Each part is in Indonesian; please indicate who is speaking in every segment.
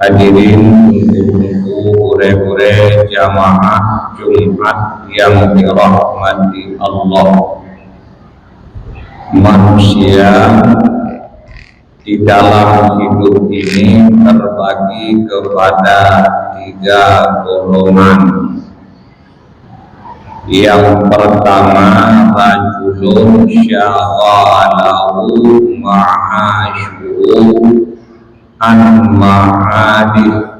Speaker 1: Hadirin tunggu ure-ure jamaah Jumat yang dirahmati Allah. Manusia di dalam hidup ini terbagi kepada 3 golongan. Yang pertama, rajulun syaghalahu ma'asyuhu an ma'adih,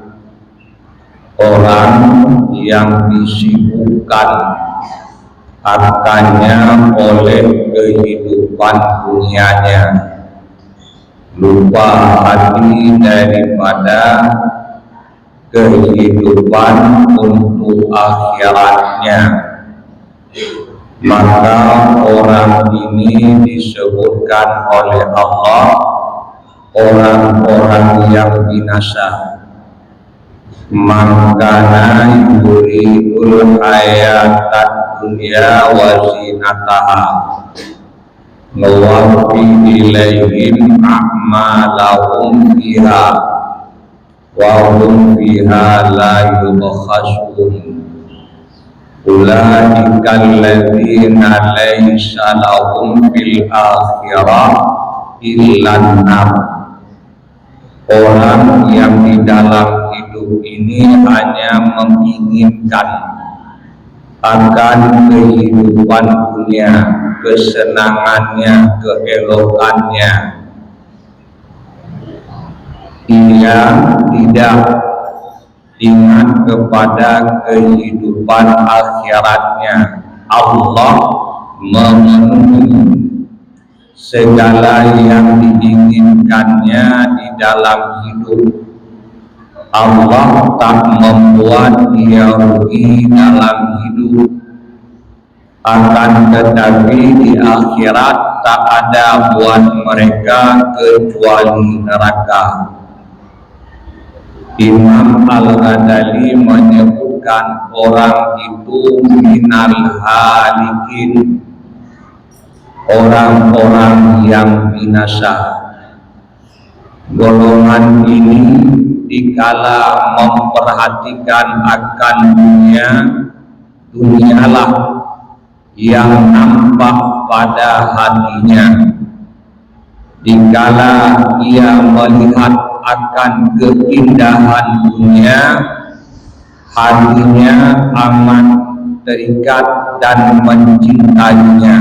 Speaker 1: orang yang disibukkan akannya oleh kehidupan dunianya, lupa hati daripada kehidupan untuk akhiratnya. Maka orang ini disebutkan oleh Allah orang-orang yang binasa. Makana yuridul hayatad dunya wa zinataha nuwaffi ilaihim a'malahum fiha wa hum fiha la yubkhasun. Ulaika alladzina laysa lahum fil akhirah illan nar. Orang yang di dalam hidup ini hanya menginginkan akan kehidupan dunia, kesenangannya, keelokannya. Ia tidak ingat kepada kehidupan akhiratnya. Allah memenuhi segala yang diinginkannya di dalam hidup. Allah tak membuat dia rugi dalam hidup, akan tetapi di akhirat tak ada buat mereka kecuali neraka. Imam Al-Ghazali menyebutkan orang itu minal halikin, orang-orang yang binasa. Golongan ini dikala memperhatikan akan dunia, dunialah yang nampak pada hatinya. Dikala ia melihat akan keindahan dunia, hatinya amat terikat dan mencintainya.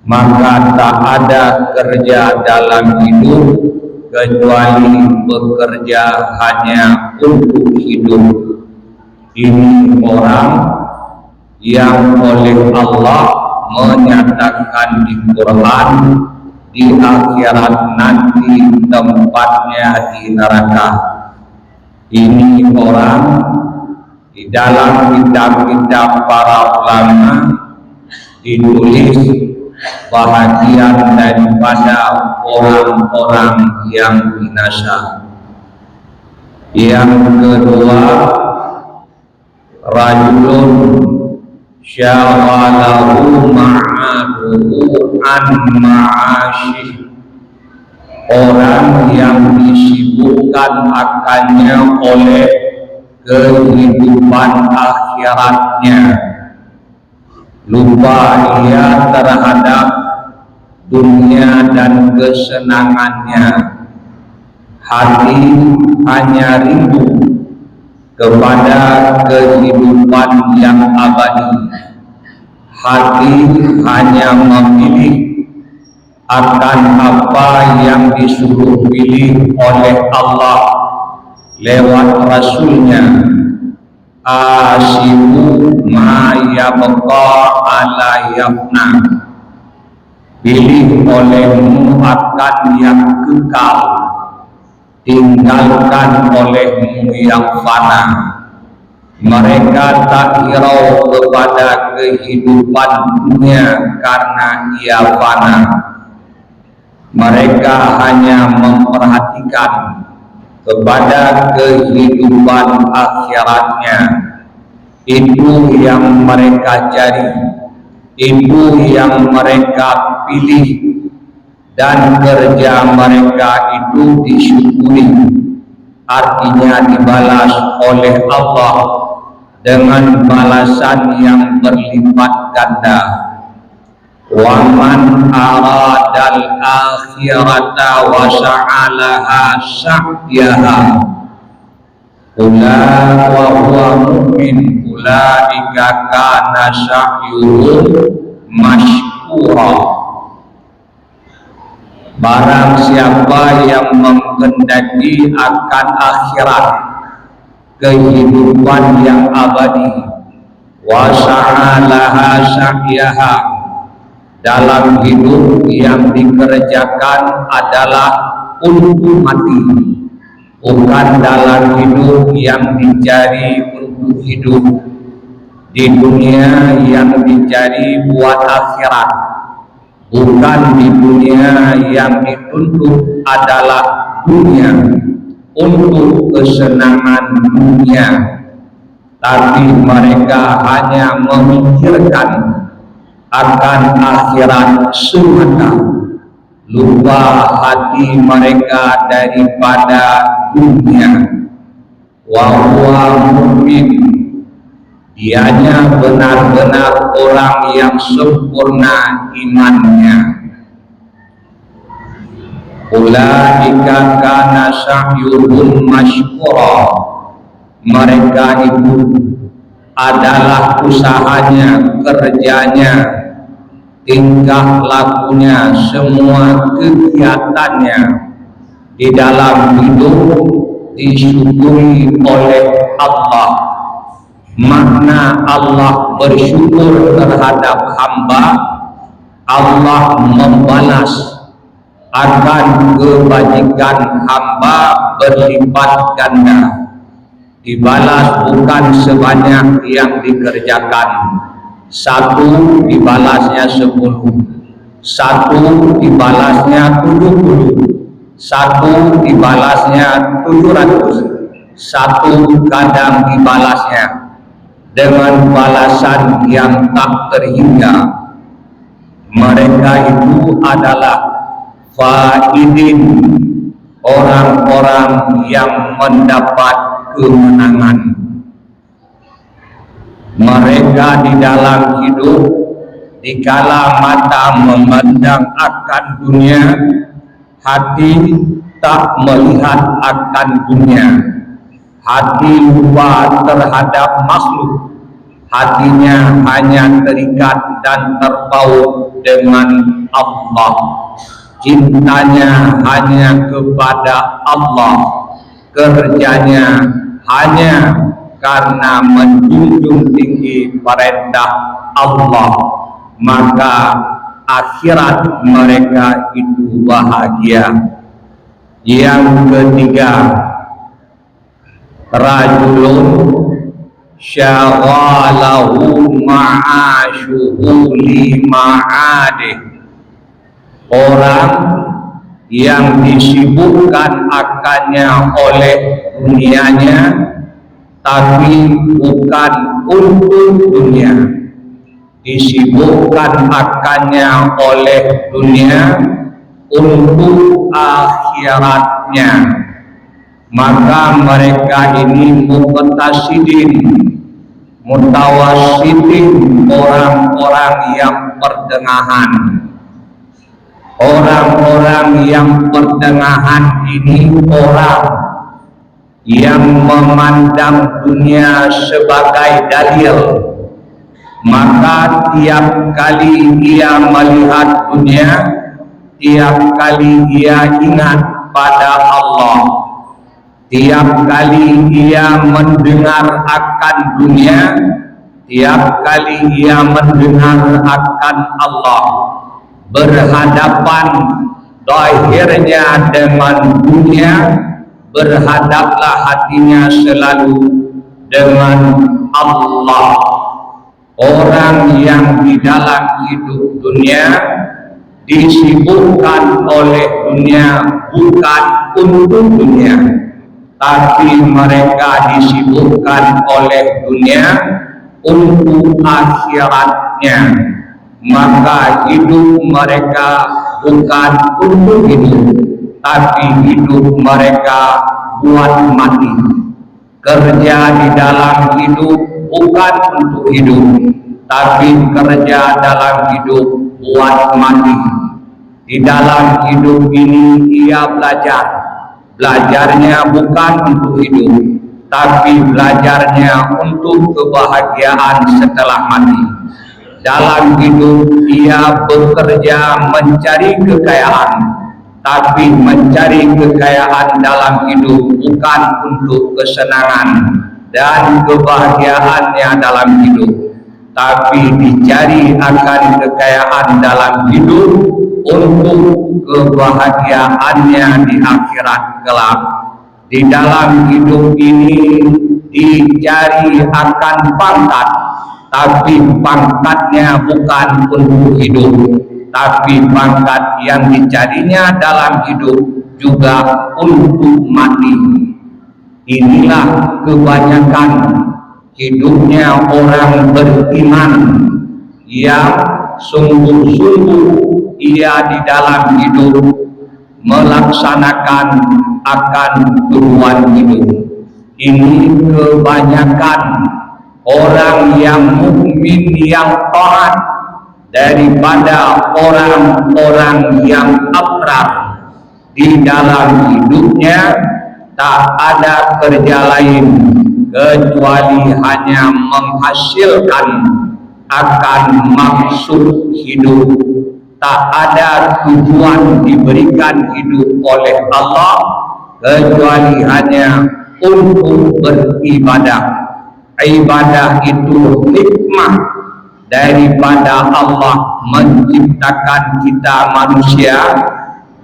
Speaker 1: Maka tak ada kerja dalam hidup kecuali bekerja hanya untuk hidup. Ini orang yang oleh Allah menyatakan di Quran, di akhirat nanti tempatnya di neraka. Ini orang di dalam kitab-kitab para ulama ditulis bahagian daripada orang-orang yang binasa. Yang kedua, rajulun syaghalahu ma'aduhu an ma'asyih, orang yang disibukkan akannya oleh kehidupan akhiratnya, lupa ia terhadap dunia dan kesenangannya. Hati hanya rindu kepada kehidupan yang abadi. Hati hanya memilih akan apa yang disuruh pilih oleh Allah lewat Rasulnya. Asibu ma yabqa ala yafna, pilih olehmu akan yang kekal, tinggalkan olehmu yang fana. Mereka tak hirau kepada kehidupan dunia karena ia fana. Mereka hanya memperhatikan kepada kehidupan akhiratnya. Itu yang mereka cari, itu yang mereka pilih, dan kerja mereka itu disyukuri. artinya dibalas oleh Allah dengan balasan yang berlipat ganda. Wa man aradal akhirata wa sa'alaha sa'yaha wa huwa mu'min ulaika kana sa'yuhum mashkura. Barang siapa yang menghendaki akan akhirat, kehidupan yang abadi, wa sa'alaha sa'yaha, dalam hidup yang dikerjakan adalah untuk mati, bukan dalam hidup yang dicari untuk hidup. Di dunia yang dicari buat akhirat, bukan di dunia yang dituntut adalah dunia untuk kesenangan dunia, tapi mereka hanya memikirkan akan akhirat semata, lupa hati mereka daripada dunia. Wa huwa mu'min, dianya benar-benar orang yang sempurna imannya. Ulaika kana sa'yuhum mashkura, mereka itu adalah usahanya, kerjanya, tingkah lakunya, semua kegiatannya di dalam hidup disyukuri oleh Allah. Makna Allah bersyukur terhadap hamba, Allah membalas akan kebajikan hamba berlipat ganda. Dibalas bukan sebanyak yang dikerjakan, satu dibalasnya 10, satu dibalasnya 70, satu dibalasnya 700, satu kadang dibalasnya dengan balasan yang tak terhingga. Mereka itu adalah faidin, orang-orang yang mendapat kemenangan. Mereka di dalam hidup, dikala mata memandang akan dunia, hati tak melihat akan dunia. Hati lupa terhadap makhluk, hatinya hanya terikat dan terpaut dengan Allah. Cintanya hanya kepada Allah, kerjanya hanya karena menjunjung tinggi perintah Allah, maka akhirat mereka itu bahagia. Yang ketiga, rajulun syaghalahu ma'ashuhu li ma'adih, orang yang disibukkan akannya oleh dunianya, tapi bukan untuk dunia. Disibukkan akannya oleh dunia untuk akhiratnya, maka mereka ini muqtasidin, mutawassitin, orang-orang yang pertengahan. Orang-orang yang pertengahan ini orang yang memandang dunia sebagai dalil, maka tiap kali ia melihat dunia, tiap kali ia ingat pada Allah. Tiap kali ia mendengar akan dunia, tiap kali ia mendengar akan Allah, berhadapan zahirnya dengan dunia, berhadaplah hatinya selalu dengan Allah. Orang yang di dalam hidup dunia disibukkan oleh dunia bukan untuk dunia, tapi mereka disibukkan oleh dunia untuk akhiratnya, maka hidup mereka bukan untuk hidup, tapi hidup mereka buat mati. Kerja di dalam hidup bukan untuk hidup, tapi kerja dalam hidup buat mati. Di dalam hidup ini ia belajar. Belajarnya bukan untuk hidup, tapi belajarnya untuk kebahagiaan setelah mati. Dalam hidup ia bekerja mencari kekayaan, tapi mencari kekayaan dalam hidup bukan untuk kesenangan dan kebahagiaannya dalam hidup, tapi dicari akan kekayaan dalam hidup untuk kebahagiaannya di akhirat kelak. Di dalam hidup ini dicari akan pangkat, tapi pangkatnya bukan untuk hidup, tapi pangkat yang dicarinya dalam hidup juga untuk mati. Inilah kebanyakan hidupnya orang beriman yang sungguh-sungguh ia di dalam hidup melaksanakan akan tujuan hidup. Ini kebanyakan orang yang mukmin yang taat daripada orang-orang yang abrar. Di dalam hidupnya tak ada kerja lain kecuali hanya menghasilkan akan maksud hidup. Tak ada tujuan diberikan hidup oleh Allah kecuali hanya untuk beribadah. Ibadah itu hikmah daripada Allah menciptakan kita manusia,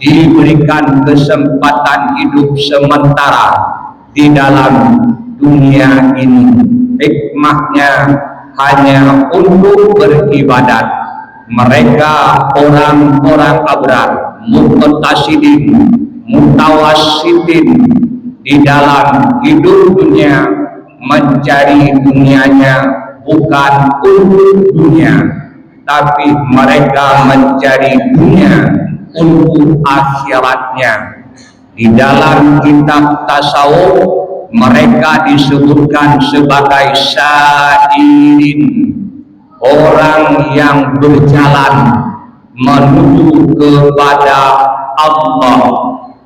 Speaker 1: diberikan kesempatan hidup sementara di dalam dunia ini. Hikmahnya hanya untuk beribadat. Mereka orang-orang abrar, muqtasidin, mutawassitin, di dalam hidup dunia mencari dunianya bukan untuk dunia, tapi mereka mencari dunia untuk akhiratnya. Di dalam kitab tasawuf mereka disebutkan sebagai sairin, orang yang berjalan menuju kepada Allah.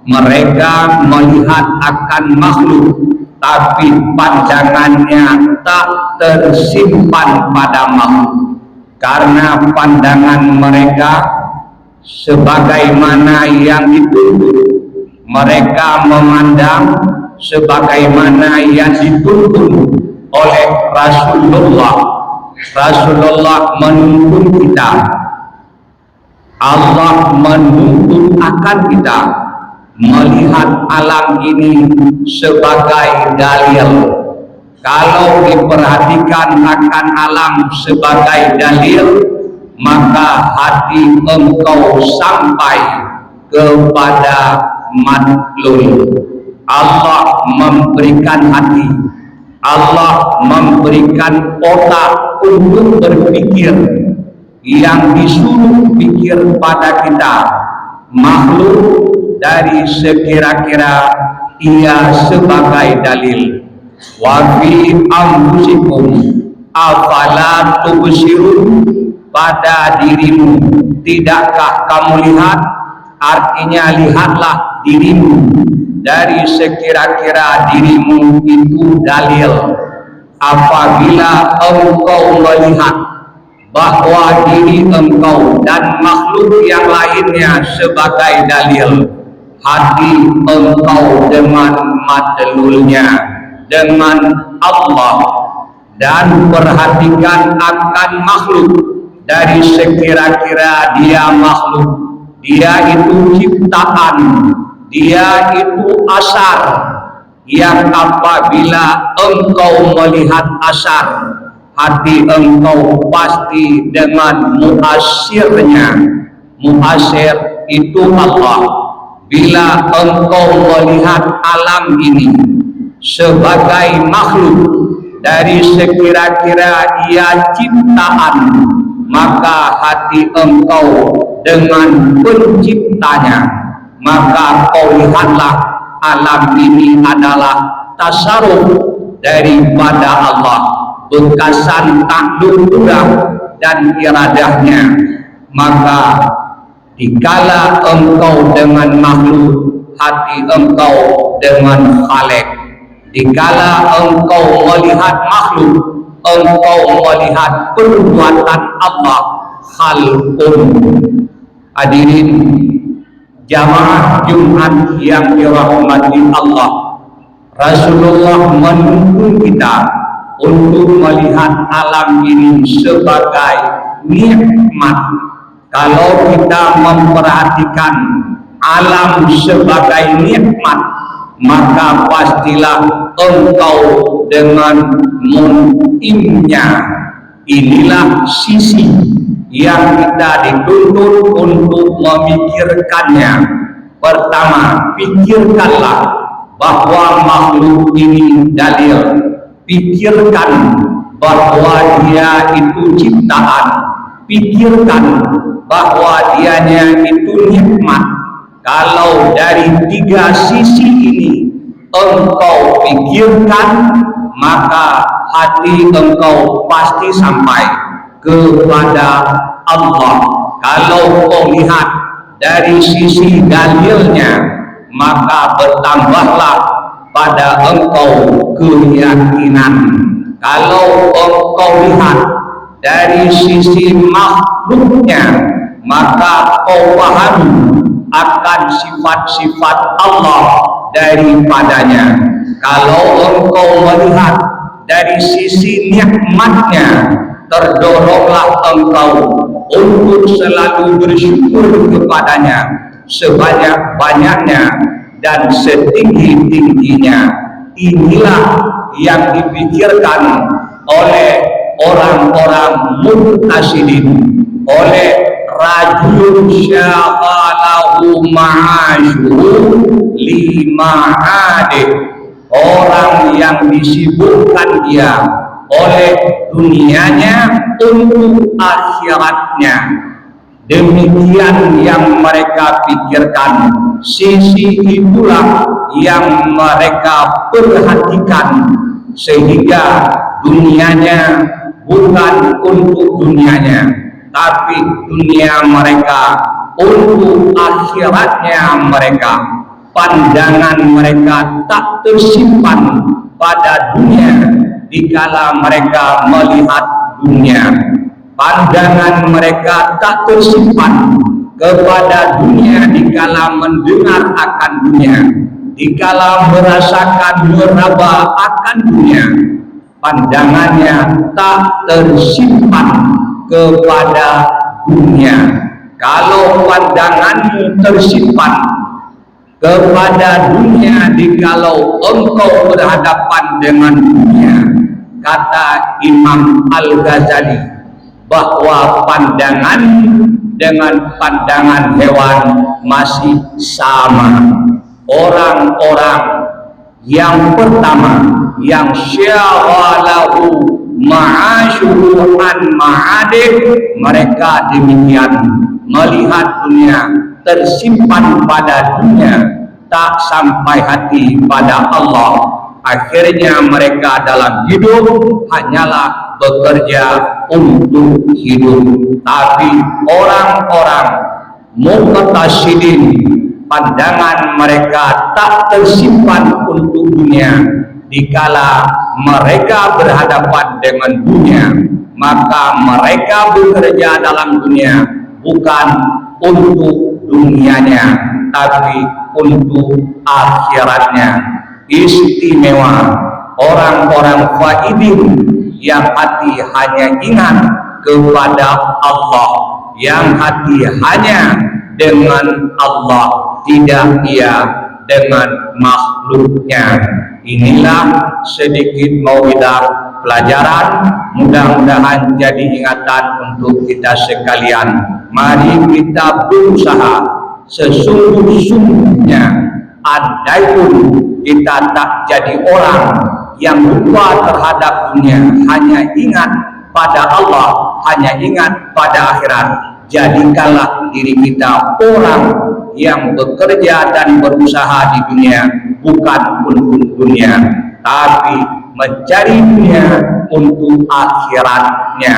Speaker 1: Mereka melihat akan makhluk, tapi pandangannya tak tersimpan pada makhluk, karena pandangan mereka sebagaimana yang dituntut. Mereka memandang sebagaimana yang dituntut oleh Rasulullah. Rasulullah menuntun kita, Allah menuntun akan kita melihat alam ini sebagai dalil. Kalau diperhatikan akan alam sebagai dalil, maka hati engkau sampai kepada madlul. Allah memberikan hati, Allah memberikan otak untuk berpikir. Yang disuruh pikir pada kita makhluk dari sekira-kira ia sebagai dalil. Wa fi anfusikum afala tubsirun, pada dirimu tidakkah kamu lihat? Artinya lihatlah dirimu, dari sekira-kira dirimu itu dalil. Apabila engkau melihat bahwa diri engkau dan makhluk yang lainnya sebagai dalil, hati engkau dengan madlulnya, dengan Allah, dan perhatikan akan makhluk dari sekira-kira dia makhluk, dia itu ciptaan, dia itu asar, yang apabila engkau melihat asar, hati engkau pasti dengan muasirnya. Muasir itu Allah. Bila engkau melihat alam ini sebagai makhluk dari sekira-kira ia ciptaan, maka hati engkau dengan penciptanya, maka kau lihatlah alam ini adalah tasarruf daripada Allah, bekasan takluk dan iradahnya. Maka dikala engkau dengan makhluk, hati engkau dengan Khalik. Dikala engkau melihat makhluk, engkau melihat perbuatan Allah. Khalqun. Hadirin jamaah Jumat yang dirahmati Allah, Rasulullah menuntun kita untuk melihat alam ini sebagai nikmat. Kalau kita memperhatikan alam sebagai nikmat, maka pastilah engkau dengan munimnya. Inilah sisi yang kita dituntut untuk memikirkannya. Pertama, pikirkanlah bahwa makhluk ini dalil. Pikirkan bahwa dia itu ciptaan. Pikirkan bahwa dianya itu nikmat. Kalau dari tiga sisi ini engkau pikirkan, maka hati engkau pasti sampai kepada Allah. Kalau kau lihat dari sisi dalilnya, maka bertambahlah pada engkau keyakinan. Kalau engkau lihat dari sisi makhluknya, maka kau pahami akan sifat-sifat Allah daripadanya. Kalau engkau melihat dari sisi nikmatnya, terdoronglah engkau untuk selalu bersyukur kepadanya sebanyak-banyaknya dan setinggi-tingginya. Inilah yang dipikirkan oleh orang-orang mu'tasidin, oleh rajulun syaghalahu ma'asyuhu lima'adih, orang yang disibukkan dia oleh dunianya untuk akhiratnya. Demikian yang mereka pikirkan. Sisi itulah yang mereka perhatikan, sehingga dunianya bukan untuk dunianya, tapi dunia mereka untuk akhiratnya mereka. Pandangan mereka tak tersimpan pada dunia dikala mereka melihat dunia. Pandangan mereka tak tersimpan kepada dunia dikala mendengar akan dunia, dikala merasakan meraba akan dunia. Pandangannya tak tersimpan kepada dunia. Kalau pandanganmu tersimpan kepada dunia dikalau engkau berhadapan dengan dunia, kata Imam Al-Ghazali, bahwa pandangan dengan pandangan hewan masih sama. Orang-orang yang pertama yang syaghalahu ma'asyuhu an ma'adih, mereka demikian, melihat dunia, tersimpan pada dunia, tak sampai hati pada Allah. Akhirnya mereka dalam hidup hanyalah bekerja untuk hidup. Tapi orang-orang muqtasidin, pandangan mereka tak tersimpan untuk dunia. Dikala mereka berhadapan dengan dunia, maka mereka bekerja dalam dunia bukan untuk dunianya, tapi untuk akhiratnya. Istimewa orang-orang faidin yang hati hanya ingat kepada Allah, yang hati hanya dengan Allah, tidak ia dengan makhluknya. Inilah sedikit mau'idah pelajaran, mudah-mudahan jadi ingatan untuk kita sekalian. Mari kita berusaha sesungguh-sungguhnya, andaipun kita tak jadi orang yang lupa terhadap dunia, hanya ingat pada Allah, hanya ingat pada akhirat. jadikanlah diri kita orang yang bekerja dan berusaha di dunia, bukan untuk dunia, tapi mencari dunia untuk akhiratnya.